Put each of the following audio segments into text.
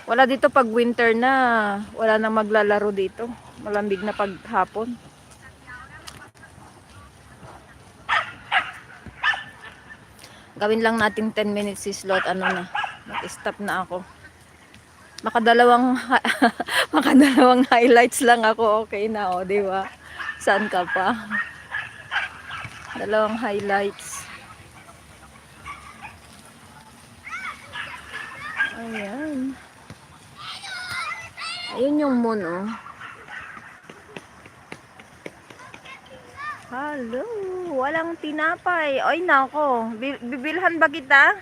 Wala dito pag winter na. Wala nang maglalaro dito. Malamig na pag hapon. Gawin lang natin 10 minutes si slot. Ano na. Mag-stop na ako. Makadalawang makadalawang highlights lang ako. Okay na, o, di ba? Saan ka pa? Dalawang highlights. Ayan. Ayun yung moon, oh. Hello. Walang tinapay. Oy, nako. Bibilhan ba kita?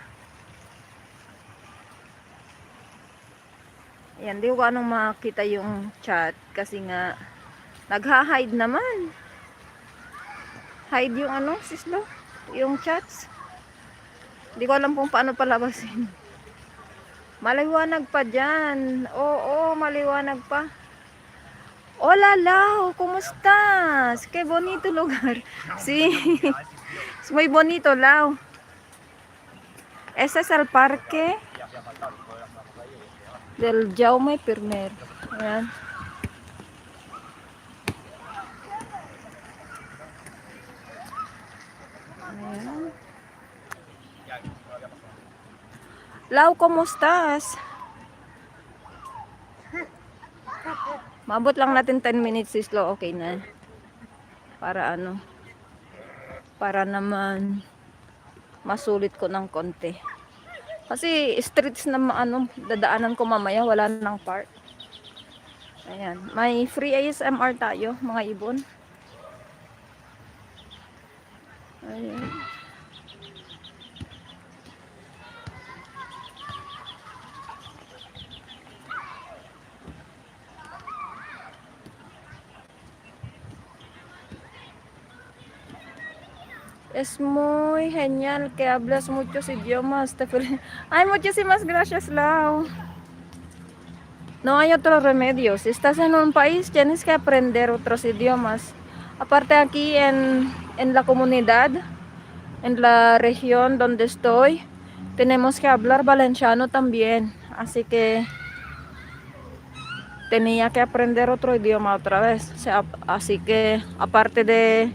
Ayan, di ko anong makita yung chat. Kasi nga, nagha-hide naman. Hide yung ano, sislo? Yung chats. Di ko alam kung paano palabasin. Maliwanag pa dyan. Oo, maliwanag pa. Hola, Lau. ¿Cómo estás? Qué bonito lugar. Sí. Es muy bonito, Lau. Ese es el parque del Jaume I. Ayan. Ayan. Lau, ¿cómo estás? Maabot lang natin 10 minutes sislo, okay na. Para ano, para naman masulit ko ng konti. Kasi streets na ano, dadaanan ko mamaya, wala nang park. Ayan, may free ASMR tayo, mga ibon. Ayan. Es muy genial que hablas muchos idiomas. Ay, muchísimas gracias, Lau. No hay otro remedio. Si estás en un país, tienes que aprender otros idiomas. Aparte aquí en la comunidad, en la región donde estoy, tenemos que hablar valenciano también. Así que tenía que aprender otro idioma otra vez. O sea, así que aparte de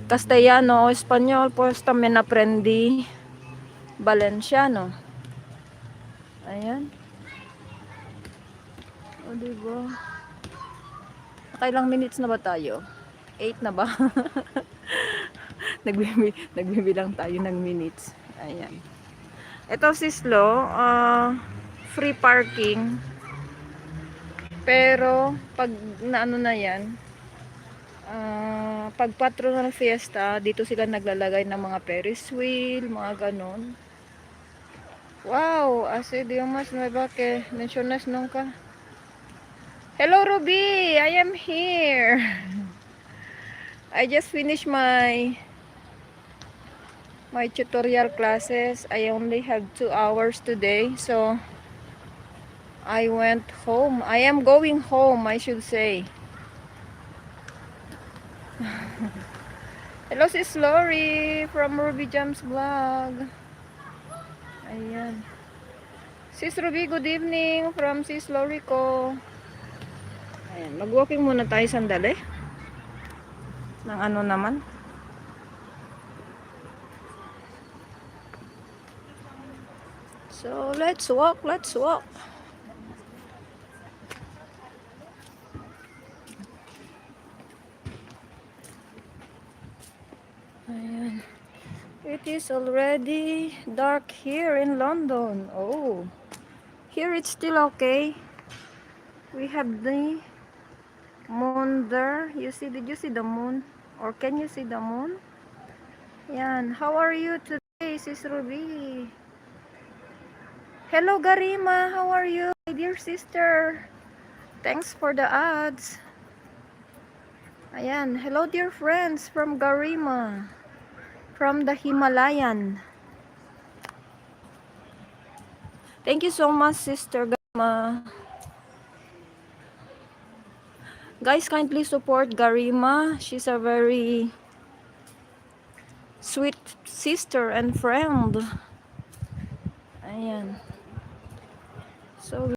castellano o español, pues también aprendí valenciano. Ayan. O, diba? Nakailang minutes na ba tayo? 8 na ba? Nagbibilang tayo ng minutes. Ayan. Ito si Slo, free parking. Pero pag naano na yan, pag patronal fiesta, dito sila naglalagay ng mga Ferris wheel, mga ganon. Wow, hace idiomas nueva que mencionas nunca. Hello Ruby, I am here. I just finished my tutorial classes. I only have 2 hours today, so I went home. I am going home, I should say. Hello sis Lori from Ruby Jams Vlog. Ayan. Sis Ruby, good evening from sis Lori ko. Ayan, mag-walking muna tayo sandali. Nang ano naman. So, let's walk, let's walk. Ayan. It is already dark here in London. Oh, here it's still okay. We have the moon there. You see, did you see the moon? Or can you see the moon? Yan. How are you today, Sis Ruby? Hello, Garima. How are you, my dear sister? Thanks for the ads. Ayan. Hello, dear friends from Garima. From the Himalayan. Thank you so much, Sister Garima. Guys, kindly support Garima. She's a very sweet sister and friend. Ayan. So